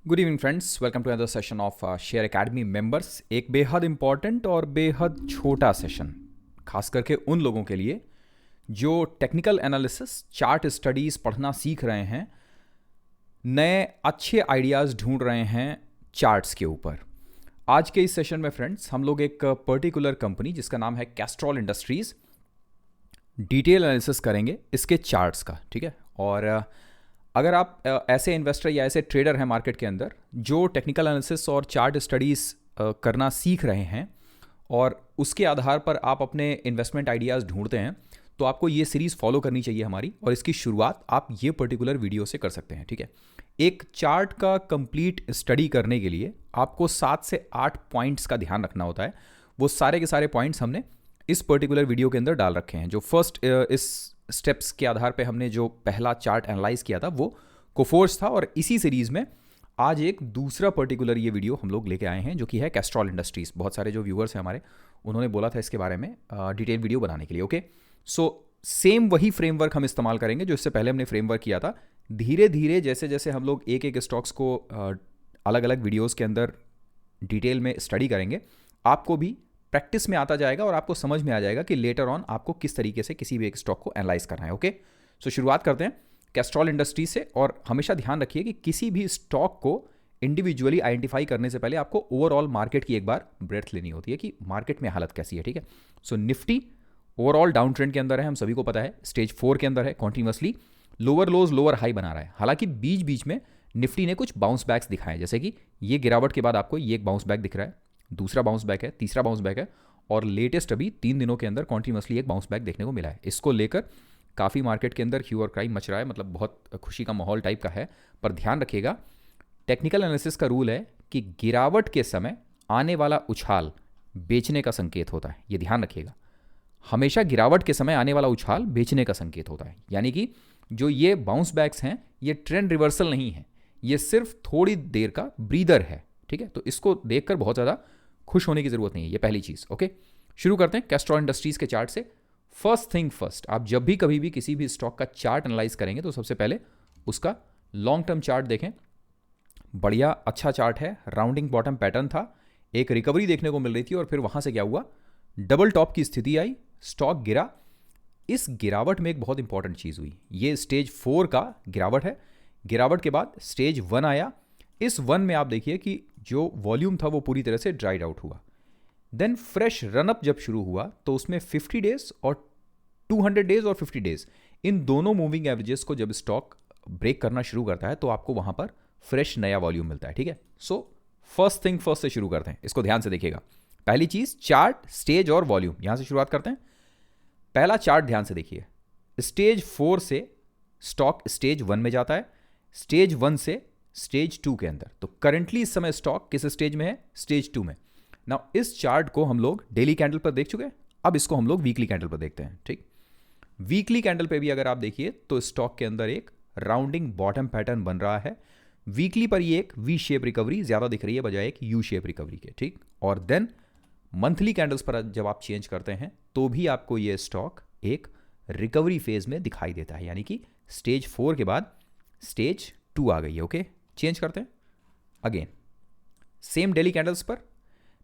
Good evening friends, welcome to another session of share academy members. एक बेहद important और बेहद छोटा सेशन, खास करके उन लोगों के लिए जो टेक्निकल एनालिसिस, चार्ट स्टडीज़ पढ़ना सीख रहे हैं, नए अच्छे आइडियाज़ ढूंढ रहे हैं चार्ट्स के ऊपर। आज के इस सेशन में फ्रेंड्स हम लोग एक पर्टिकुलर कंपनी जिसका नाम है कैस्ट्रॉल इंडस्ट्रीज़ डिटेल एनालिसिस करेंगे इसके चार्ट्स का, ठीक है। और अगर आप ऐसे इन्वेस्टर या ऐसे ट्रेडर हैं मार्केट के अंदर जो टेक्निकल एनालिसिस और चार्ट स्टडीज़ करना सीख रहे हैं और उसके आधार पर आप अपने इन्वेस्टमेंट आइडियाज़ ढूंढते हैं, तो आपको ये सीरीज़ फॉलो करनी चाहिए हमारी। और इसकी शुरुआत आप ये पर्टिकुलर वीडियो से कर सकते हैं, ठीक है। एक चार्ट का कंप्लीट स्टडी करने के लिए आपको 7 से 8 पॉइंट्स का ध्यान रखना होता है। वो सारे के सारे पॉइंट्स हमने इस पर्टिकुलर वीडियो के अंदर डाल रखे हैं। जो फर्स्ट इस स्टेप्स के आधार पे हमने जो पहला चार्ट एनालाइज किया था वो कोफोर्स था, और इसी सीरीज़ में आज एक दूसरा पर्टिकुलर ये वीडियो हम लोग लेके आए हैं जो कि है कैस्ट्रॉल इंडस्ट्रीज़। बहुत सारे जो व्यूअर्स हैं हमारे, उन्होंने बोला था इसके बारे में डिटेल वीडियो बनाने के लिए। ओके, सो सेम वही फ्रेमवर्क हम इस्तेमाल करेंगे जो इससे पहले हमने फ्रेमवर्क किया था। धीरे धीरे जैसे जैसे हम लोग एक एक स्टॉक्स को अलग अलग वीडियोज़ के अंदर डिटेल में स्टडी करेंगे, आपको भी प्रैक्टिस में आता जाएगा और आपको समझ में आ जाएगा कि लेटर ऑन आपको किस तरीके से किसी भी एक स्टॉक को एनालाइज करना है। ओके, सो शुरुआत करते हैं कैस्ट्रॉल इंडस्ट्री से। और हमेशा ध्यान रखिए कि किसी भी स्टॉक को इंडिविजुअली आइडेंटिफाई करने से पहले आपको ओवरऑल मार्केट की एक बार ब्रेथ लेनी होती है कि मार्केट में हालत कैसी है, ठीक है। सो निफ्टी ओवरऑल डाउन ट्रेंड के अंदर है, हम सभी को पता है। स्टेज 4 के अंदर है, कॉन्टिन्यूसली लोअर लोज लोअर हाई बना रहा है। हालांकि बीच बीच में निफ्टी ने कुछ बाउंस बैक्स दिखाए, जैसे कि ये गिरावट के बाद आपको ये एक बाउंस बैक दिख रहा है, दूसरा बाउंस बैक है, तीसरा बाउंस बैक है, और लेटेस्ट अभी 3 दिनों के अंदर कॉन्टिन्यूसली एक बाउंस बैक देखने को मिला है। इसको लेकर काफ़ी मार्केट के अंदर ह्यू और क्राई मच रहा है, मतलब बहुत खुशी का माहौल टाइप का है। पर ध्यान रखिएगा, टेक्निकल एनालिसिस का रूल है कि गिरावट के समय आने वाला उछाल बेचने का संकेत होता है। ये ध्यान रखिएगा, हमेशा गिरावट के समय आने वाला उछाल बेचने का संकेत होता है। यानी कि जो ये बाउंस बैक्स हैं, ये ट्रेंड रिवर्सल नहीं है, ये सिर्फ थोड़ी देर का ब्रीदर है, ठीक है। तो इसको देखकर बहुत ज़्यादा खुश होने की जरूरत नहीं है, ये पहली चीज़। ओके, शुरू करते हैं कैस्ट्रॉल इंडस्ट्रीज़ के चार्ट से। फर्स्ट थिंग फर्स्ट, आप जब भी कभी भी किसी भी स्टॉक का चार्ट एनालाइज करेंगे तो सबसे पहले उसका लॉन्ग टर्म चार्ट देखें। बढ़िया अच्छा चार्ट है, राउंडिंग बॉटम पैटर्न था, एक रिकवरी देखने को मिल रही थी और फिर वहां से क्या हुआ, डबल टॉप की स्थिति आई, स्टॉक गिरा। इस गिरावट में एक बहुत इंपॉर्टेंट चीज़ हुई, ये स्टेज 4 का गिरावट है। गिरावट के बाद स्टेज 1 आया। इस 1 में आप देखिए कि जो वॉल्यूम था वो पूरी तरह से ड्राइड आउट हुआ। देन फ्रेश रनअप जब शुरू हुआ तो उसमें 50 डेज और 200 डेज और 50 डेज, इन दोनों मूविंग एवरेजेस को जब स्टॉक ब्रेक करना शुरू करता है तो आपको वहां पर फ्रेश नया वॉल्यूम मिलता है, ठीक है। सो फर्स्ट थिंग फर्स्ट से शुरू करते हैं, इसको ध्यान से देखिएगा। पहली चीज चार्ट, स्टेज और वॉल्यूम, यहां से शुरुआत करते हैं। पहला चार्ट ध्यान से देखिए, स्टेज 4 से स्टॉक स्टेज 1 में जाता है, स्टेज 1 से स्टेज 2 के अंदर। तो करंटली इस समय स्टॉक किस स्टेज में है, स्टेज 2 में। नाउ इस चार्ट को हम लोग डेली कैंडल पर देख चुके हैं, अब इसको हम लोग वीकली कैंडल पर देखते हैं, ठीक। वीकली कैंडल पे भी अगर आप देखिए तो स्टॉक के अंदर एक राउंडिंग बॉटम पैटर्न बन रहा है। वीकली पर ये एक वी शेप रिकवरी ज्यादा दिख रही है बजाय एक यू शेप रिकवरी के, ठीक। और देन मंथली कैंडल्स पर जब आप चेंज करते हैं तो भी आपको ये स्टॉक एक रिकवरी फेज में दिखाई देता है, यानी कि स्टेज 4 के बाद स्टेज 2 आ गई है। ओके, चेंज करते हैं अगेन सेम डेली कैंडल्स पर।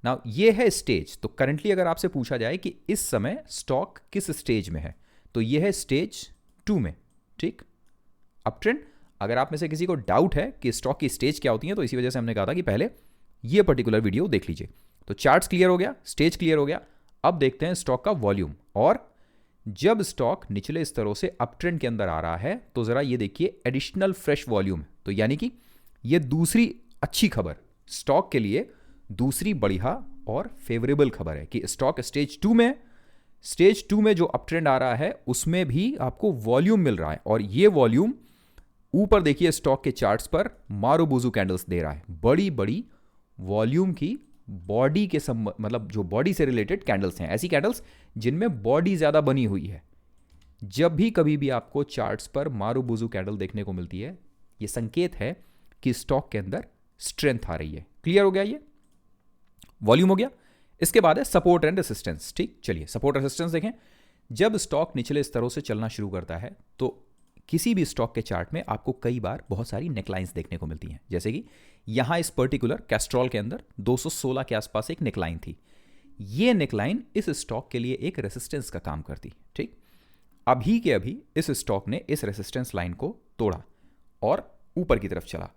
नाउ ये है स्टेज। तो करंटली अगर आपसे पूछा जाए कि इस समय स्टॉक किस स्टेज में है, तो ये है स्टेज 2 में, ठीक। Up trend. अगर आप में से किसी को डाउट है कि स्टॉक की स्टेज क्या होती है, तो इसी वजह से हमने कहा था कि पहले ये पर्टिकुलर वीडियो देख लीजिए। तो चार्ट्स क्लियर हो गया, स्टेज क्लियर हो गया। अब देखते हैं स्टॉक का वॉल्यूम। और जब स्टॉक निचले स्तरों से अप ट्रेंड के अंदर आ रहा है तो जरा ये देखिए एडिशनल फ्रेश वॉल्यूम। तो यानी कि ये दूसरी अच्छी खबर स्टॉक के लिए, दूसरी बढ़िया और फेवरेबल खबर है कि स्टॉक स्टेज 2 में, स्टेज 2 में जो अप ट्रेंड आ रहा है उसमें भी आपको वॉल्यूम मिल रहा है। और ये वॉल्यूम ऊपर देखिए स्टॉक के चार्ट्स पर मारुबुजु कैंडल्स दे रहा है, बड़ी बड़ी वॉल्यूम की बॉडी के मतलब जो बॉडी से रिलेटेड कैंडल्स हैं, ऐसी कैंडल्स जिनमें बॉडी ज्यादा बनी हुई है। जब भी कभी भी आपको चार्ट्स पर मारुबुजु कैंडल देखने को मिलती है, ये संकेत है कि स्टॉक के अंदर स्ट्रेंथ आ रही है। क्लियर हो गया, ये वॉल्यूम हो गया। इसके बाद है सपोर्ट एंड रेसिस्टेंस, ठीक। चलिए सपोर्ट रेसिस्टेंस देखें। जब स्टॉक निचले स्तरों से चलना शुरू करता है तो किसी भी स्टॉक के चार्ट में आपको कई बार बहुत सारी नेकलाइंस देखने को मिलती हैं, जैसे कि यहाँ इस पर्टिकुलर कैस्ट्रॉल के अंदर 216 के आसपास एक नेकलाइन थी। ये नेकलाइन इस स्टॉक के लिए एक रेसिस्टेंस का काम करती, ठीक। अभी के अभी इस स्टॉक ने इस रेसिस्टेंस लाइन को तोड़ा और ऊपर की तरफ चला।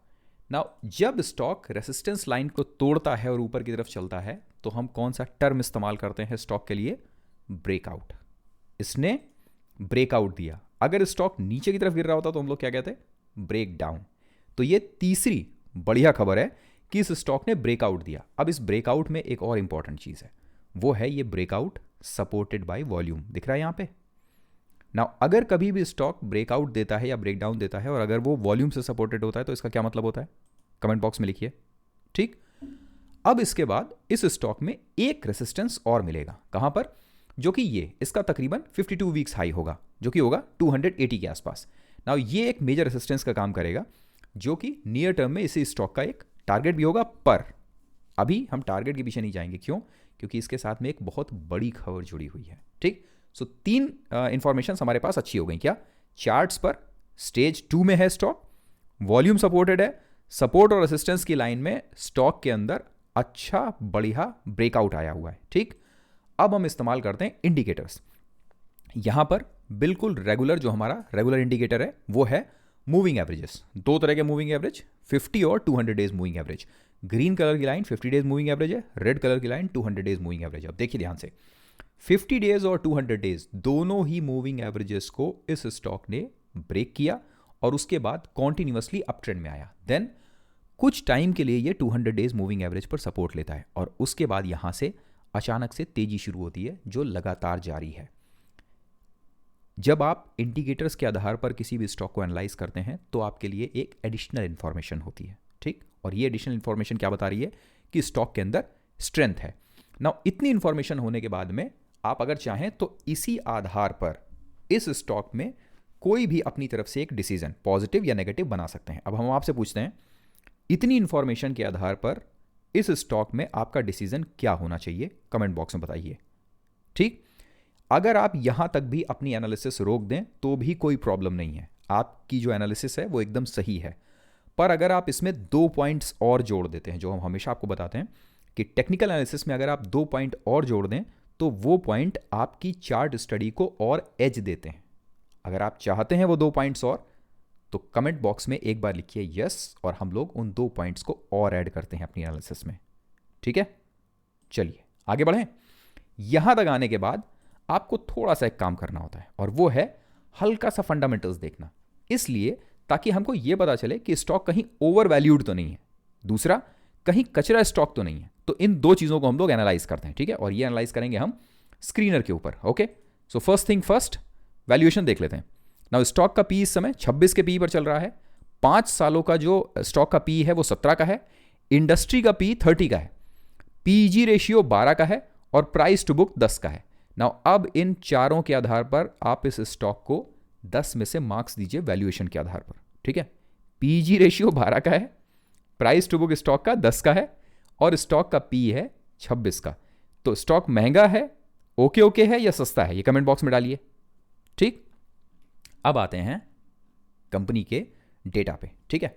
नाउ जब स्टॉक रेसिस्टेंस लाइन को तोड़ता है और ऊपर की तरफ चलता है तो हम कौन सा टर्म इस्तेमाल करते हैं स्टॉक के लिए? ब्रेकआउट। इसने ब्रेकआउट दिया। अगर स्टॉक नीचे की तरफ गिर रहा होता तो हम लोग क्या कहते? Break down. तो ये तीसरी बढ़िया खबर है कि इस स्टॉक ने ब्रेकआउट दिया। अब इस ब्रेकआउट में एक और इंपॉर्टेंट चीज है, वो है ये ब्रेकआउट सपोर्टेड बाय वॉल्यूम। दिख रहा है यहां पे ना। अगर कभी भी स्टॉक ब्रेकआउट देता है या ब्रेकडाउन देता है और अगर वो वॉल्यूम से सपोर्टेड होता है तो इसका क्या मतलब होता है? कमेंट बॉक्स में लिखिए, ठीक। अब इसके बाद इस स्टॉक में एक रेसिस्टेंस और मिलेगा। कहां पर? जो कि ये इसका तकरीबन 52 वीक्स हाई होगा, जो कि होगा 280 के आसपास। नाउ ये एक मेजर रेसिस्टेंस का काम करेगा, जो कि नियर टर्म में इसी स्टॉक का एक टारगेट भी होगा। पर अभी हम टारगेट के पीछे नहीं जाएंगे। क्यों? क्योंकि इसके साथ में एक बहुत बड़ी खबर जुड़ी हुई है, ठीक। सो तीन इंफॉर्मेशन हमारे पास अच्छी हो गई। क्या? चार्ट्स पर स्टेज 2 में है स्टॉक, वॉल्यूम सपोर्टेड है, सपोर्ट और रेसिस्टेंस की लाइन में स्टॉक के अंदर अच्छा बढ़िया ब्रेकआउट आया हुआ है, ठीक। अब हम इस्तेमाल करते हैं इंडिकेटर्स। यहां पर बिल्कुल रेगुलर जो हमारा रेगुलर इंडिकेटर है वो है मूविंग एवरेजेस। दो तरह के मूविंग एवरेज, 50 और 200 days moving average. Green colour की लाइन 50 डेज मूविंग एवरेज है, रेड कलर की लाइन 200 डेज मूविंग एवरेज है। अब देखिए ध्यान से, 50 डेज और 200 डेज दोनों ही मूविंग एवरेजेस को इस स्टॉक ने ब्रेक किया और उसके बाद कॉन्टिन्यूअसली अप ट्रेंड में आया। देन कुछ टाइम के लिए ये 200 डेज मूविंग एवरेज पर सपोर्ट लेता है और उसके बाद यहां से अचानक से तेजी शुरू होती है जो लगातार जारी है। जब आप इंडिकेटर्स के आधार पर किसी भी स्टॉक को एनालाइज करते हैं तो आपके लिए एक एडिशनल इंफॉर्मेशन होती है, ठीक। और ये एडिशनल इंफॉर्मेशन क्या बता रही है? कि स्टॉक के अंदर स्ट्रेंथ है। नाउ इतनी इंफॉर्मेशन होने के बाद में आप अगर चाहें तो इसी आधार पर इस स्टॉक में कोई भी अपनी तरफ से एक डिसीजन पॉजिटिव या नेगेटिव बना सकते हैं। अब हम आपसे पूछते हैं, इतनी इंफॉर्मेशन के आधार पर इस स्टॉक में आपका डिसीजन क्या होना चाहिए? कमेंट बॉक्स में बताइए, ठीक। अगर आप यहां तक भी अपनी एनालिसिस रोक दें तो भी कोई प्रॉब्लम नहीं है, आपकी जो एनालिसिस है वो एकदम सही है। पर अगर आप इसमें 2 पॉइंट्स और जोड़ देते हैं, जो हम हमेशा आपको बताते हैं कि टेक्निकल एनालिसिस में अगर आप 2 पॉइंट और जोड़ दें तो वो पॉइंट आपकी चार्ट स्टडी को और एज देते हैं। अगर आप चाहते हैं वो 2 पॉइंट्स और, तो कमेंट बॉक्स में एक बार लिखिए यस, और हम लोग उन 2 पॉइंट्स को और ऐड करते हैं अपनी एनालिसिस में, ठीक है। चलिए आगे बढ़ें। यहां तक आने के बाद आपको थोड़ा सा एक काम करना होता है और वो है हल्का सा फंडामेंटल्स देखना, इसलिए ताकि हमको यह पता चले कि स्टॉक कहीं ओवर वैल्यूड तो नहीं है, दूसरा कहीं कचरा स्टॉक तो नहीं है। तो इन 2 चीजों को हम लोग एनालाइज करते हैं, ठीक है। और ये एनालाइज करेंगे हम स्क्रीनर के ऊपर, okay. So first thing first, valuation देख लेते हैं। नाउ स्टॉक का पी इस समय 26 के पी पर चल रहा है। 5 सालों का जो स्टॉक का पी है वो 17 का है, इंडस्ट्री का पी 30 का है, पीजी रेशियो 12 का है और प्राइस टू बुक 10 का है। नाउ अब इन चारों के आधार पर आप इस स्टॉक को 10 में से मार्क्स दीजिए वैल्यूएशन के आधार पर, ठीक है। पीजी रेशियो 12 का है, प्राइस टू बुक स्टॉक का 10 का है और स्टॉक का पी है 26 का। तो स्टॉक महंगा है, ओके ओके है या सस्ता है, ये कमेंट बॉक्स में डालिए, ठीक। अब आते हैं कंपनी के डेटा पे, ठीक है।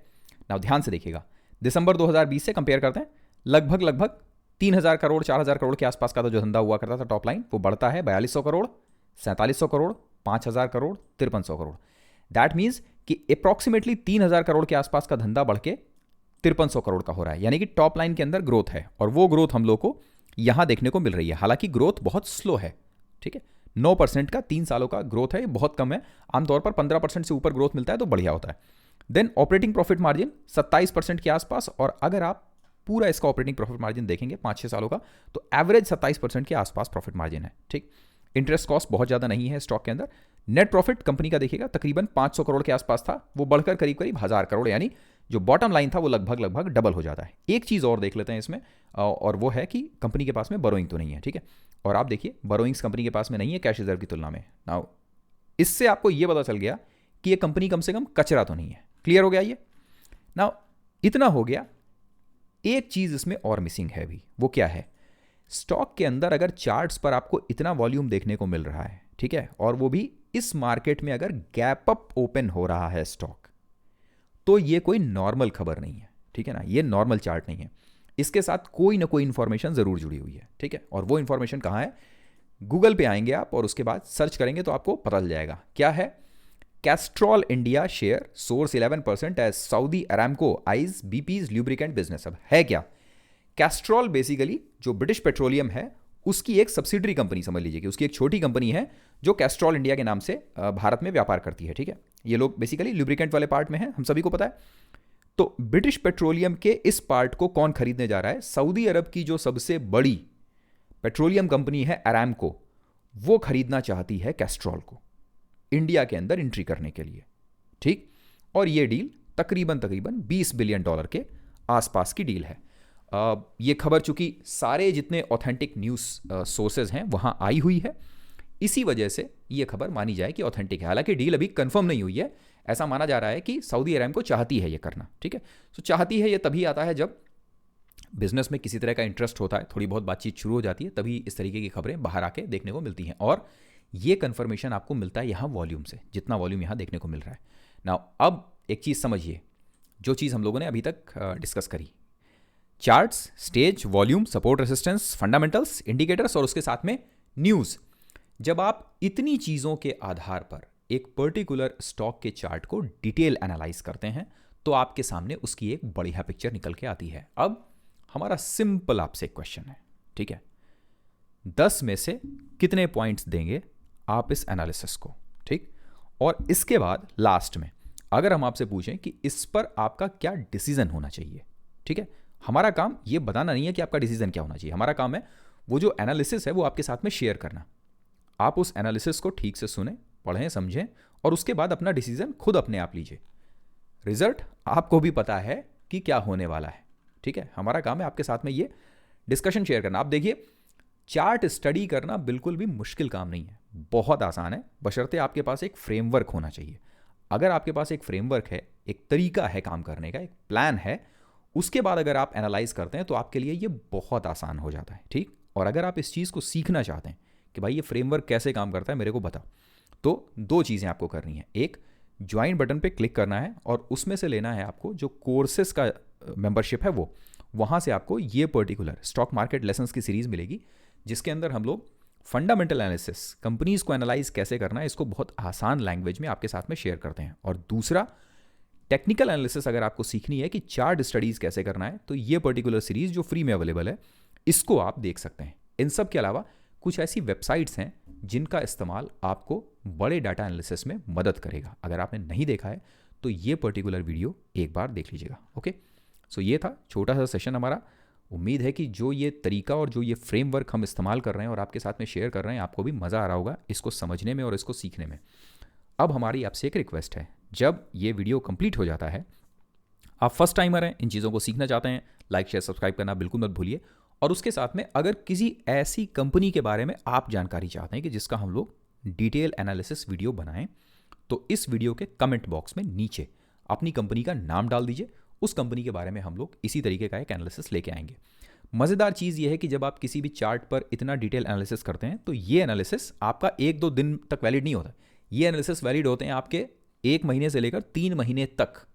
नाउ ध्यान से देखिएगा, दिसंबर 2020 से कंपेयर करते हैं, लगभग 3000 करोड़ 4000 करोड़ के आसपास का जो धंधा हुआ करता था टॉप लाइन, वो बढ़ता है 4200 करोड़, 4700 करोड़, 5000 करोड़, 5300 करोड़। दैट मीन्स कि अप्रॉक्सीमेटली 3000 करोड़ के आसपास का धंधा बढ़ के 5300 करोड़ का हो रहा है, यानी कि टॉप लाइन के अंदर ग्रोथ है और वो ग्रोथ हम लोग को यहां देखने को मिल रही है। हालांकि ग्रोथ बहुत स्लो है, ठीक है। 9% का 3 सालों का ग्रोथ है, बहुत कम है। आमतौर पर 15% से ऊपर ग्रोथ मिलता है तो बढ़िया होता है। देन ऑपरेटिंग प्रॉफिट मार्जिन 27% के आसपास, और अगर आप पूरा इसका ऑपरेटिंग प्रॉफिट मार्जिन देखेंगे 5-6 सालों का तो एवरेज 27% के आसपास प्रॉफिट मार्जिन है, ठीक। इंटरेस्ट कॉस्ट बहुत ज़्यादा नहीं है स्टॉक के अंदर। नेट प्रॉफिट कंपनी का देखिएगा तकरीबन 500 करोड़ के आसपास था, वो बढ़कर करीब 1000 करोड़, यानी जो बॉटम लाइन था वो लगभग डबल हो जाता है। एक चीज़ और देख लेते हैं इसमें, और वो है कि कंपनी के पास में बोरोइंग तो नहीं है, ठीक है। और आप देखिए बोरोइंग्स कंपनी के पास में नहीं है कैश रिजर्व की तुलना में। नाउ इससे आपको ये पता चल गया कि ये कंपनी कम से कम कचरा तो नहीं है। क्लियर हो गया ये? नाउ इतना हो गया, एक चीज इसमें और मिसिंग है अभी, वो क्या है? स्टॉक के अंदर अगर चार्ट्स पर आपको इतना वॉल्यूम देखने को मिल रहा है, ठीक है, और वो भी इस मार्केट में अगर गैप अप ओपन हो रहा है स्टॉक, तो ये कोई नॉर्मल खबर नहीं है, ठीक है ना, ये नॉर्मल चार्ट नहीं है, इसके साथ कोई ना कोई इंफॉर्मेशन जरूर जुड़ी हुई है, ठीक है। और वो इंफॉर्मेशन कहाँ है, गूगल पे आएंगे आप और उसके बाद सर्च करेंगे तो आपको पता चल जाएगा। क्या है, Castrol India share soars 11% as Saudi Aramco eyes BP's lubricant business. अब है क्या, कैस्ट्रॉल बेसिकली जो ब्रिटिश पेट्रोलियम है उसकी एक सब्सिडरी कंपनी समझ लीजिए कि उसकी एक छोटी कंपनी है जो कैस्ट्रॉल इंडिया के नाम से भारत में व्यापार करती है, ठीक है। ये लोग बेसिकली ल्यूब्रिकेंट वाले पार्ट में है, हम सभी को पता है। तो ब्रिटिश पेट्रोलियम के इस पार्ट को कौन खरीदने जा रहा है, सऊदी अरब की जो सबसे बड़ी पेट्रोलियम कंपनी है अरामको, वो खरीदना चाहती है कैस्ट्रॉल को इंडिया के अंदर एंट्री करने के लिए, ठीक। और ये डील तकरीबन $20 बिलियन के आसपास की डील है। ये खबर चूंकि सारे जितने ऑथेंटिक न्यूज़ सोर्सेज हैं वहां आई हुई है, इसी वजह से ये खबर मानी जाए कि ऑथेंटिक है। हालांकि डील अभी कंफर्म नहीं हुई है, ऐसा माना जा रहा है कि सऊदी अरामको चाहती है ये करना, ठीक है। तो चाहती है ये तभी आता है जब बिजनेस में किसी तरह का इंटरेस्ट होता है, थोड़ी बहुत बातचीत शुरू हो जाती है, तभी इस तरीके की खबरें बाहर आके देखने को मिलती हैं। और ये कंफर्मेशन आपको मिलता है यहाँ वॉल्यूम से, जितना वॉल्यूम यहाँ देखने को मिल रहा है ना। अब एक चीज़ समझिए, जो चीज़ हम लोगों ने अभी तक डिस्कस करी, charts, stage, volume, support, resistance, fundamentals, indicators और उसके साथ में न्यूज़, जब आप इतनी चीज़ों के आधार पर एक पर्टिकुलर स्टॉक के चार्ट को डिटेल एनालाइज करते हैं तो आपके सामने उसकी एक बढ़िया पिक्चर निकल के आती है। अब हमारा सिंपल आपसे एक क्वेश्चन है, ठीक है, 10 में से कितने पॉइंट्स देंगे आप इस एनालिसिस को, ठीक। और इसके बाद लास्ट में अगर हम आपसे पूछें कि इस पर आपका क्या डिसीजन होना चाहिए, ठीक है, हमारा काम ये बताना नहीं है कि आपका डिसीजन क्या होना चाहिए, हमारा काम है वो जो एनालिसिस है वो आपके साथ में शेयर करना। आप उस एनालिसिस को ठीक से सुने, पढ़ें, समझें और उसके बाद अपना डिसीजन खुद अपने आप लीजिए। रिजल्ट आपको भी पता है कि क्या होने वाला है, ठीक है। हमारा काम है आपके साथ में ये डिस्कशन शेयर करना। आप देखिए, चार्ट स्टडी करना बिल्कुल भी मुश्किल काम नहीं है, बहुत आसान है, बशर्ते आपके पास एक फ्रेमवर्क होना चाहिए। अगर आपके पास एक फ्रेमवर्क है, एक तरीका है काम करने का, एक प्लान है, उसके बाद अगर आप एनालाइज करते हैं तो आपके लिए ये बहुत आसान हो जाता है, ठीक। और अगर आप इस चीज़ को सीखना चाहते हैं कि भाई ये फ्रेमवर्क कैसे काम करता है मेरे को बताओ, तो 2 चीज़ें आपको करनी है। एक, ज्वाइन बटन पे क्लिक करना है और उसमें से लेना है आपको जो कोर्सेस का मेंबरशिप है, वो वहाँ से आपको ये पर्टिकुलर स्टॉक मार्केट लेसन्स की सीरीज़ मिलेगी, जिसके अंदर हम लोग फंडामेंटल एनालिसिस, कंपनीज को एनालाइज कैसे करना है, इसको बहुत आसान लैंग्वेज में आपके साथ में शेयर करते हैं। और दूसरा, टेक्निकल एनालिसिस अगर आपको सीखनी है कि चार्ट स्टडीज़ कैसे करना है, तो ये पर्टिकुलर सीरीज़ जो फ्री में अवेलेबल है, इसको आप देख सकते हैं। इन सब के अलावा कुछ ऐसी वेबसाइट्स हैं जिनका इस्तेमाल आपको बड़े डाटा एनालिसिस में मदद करेगा। अगर आपने नहीं देखा है तो ये पर्टिकुलर वीडियो एक बार देख लीजिएगा, ओके। सो ये था छोटा सा सेशन हमारा। उम्मीद है कि जो ये तरीका और जो ये फ्रेमवर्क हम इस्तेमाल कर रहे हैं और आपके साथ में शेयर कर रहे हैं, आपको भी मज़ा आ रहा होगा इसको समझने में और इसको सीखने में। अब हमारी आपसे एक रिक्वेस्ट है, जब ये वीडियो कंप्लीट हो जाता है, आप फर्स्ट टाइमर हैं, इन चीज़ों को सीखना चाहते हैं, लाइक शेयर सब्सक्राइब करना बिल्कुल मत भूलिए। और उसके साथ में अगर किसी ऐसी कंपनी के बारे में आप जानकारी चाहते हैं कि जिसका हम लोग डिटेल एनालिसिस वीडियो बनाएं, तो इस वीडियो के कमेंट बॉक्स में नीचे अपनी कंपनी का नाम डाल दीजिए। उस कंपनी के बारे में हम लोग इसी तरीके का एक एनालिसिस लेके आएंगे। मज़ेदार चीज़ ये है कि जब आप किसी भी चार्ट पर इतना डिटेल एनालिसिस करते हैं तो ये एनालिसिस आपका 1-2 दिन तक वैलिड नहीं होता, ये एनालिसिस वैलिड होते हैं आपके 1 महीने से लेकर 3 महीने तक।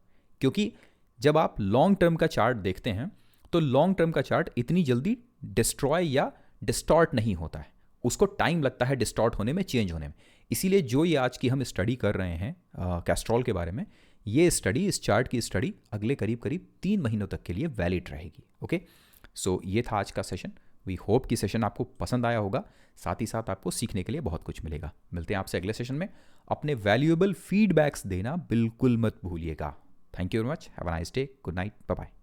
क्योंकि जब आप लॉन्ग टर्म का चार्ट देखते हैं तो लॉन्ग टर्म का चार्ट इतनी जल्दी डिस्ट्रॉय या डिस्टॉर्ट नहीं होता है, उसको टाइम लगता है डिस्टॉर्ट होने में, चेंज होने में। इसीलिए जो ये आज की हम स्टडी कर रहे हैं कैस्ट्रॉल के बारे में, ये स्टडी, इस चार्ट की स्टडी अगले करीब 3 महीनों तक के लिए वैलिड रहेगी, ओके। सो ये था आज का सेशन। वी होप कि सेशन आपको पसंद आया होगा, साथ ही साथ आपको सीखने के लिए बहुत कुछ मिलेगा। मिलते हैं आपसे अगले सेशन में। अपने वैल्यूएबल फीडबैक्स देना बिल्कुल मत भूलिएगा। Thank you very much, have a nice day, good night, bye bye.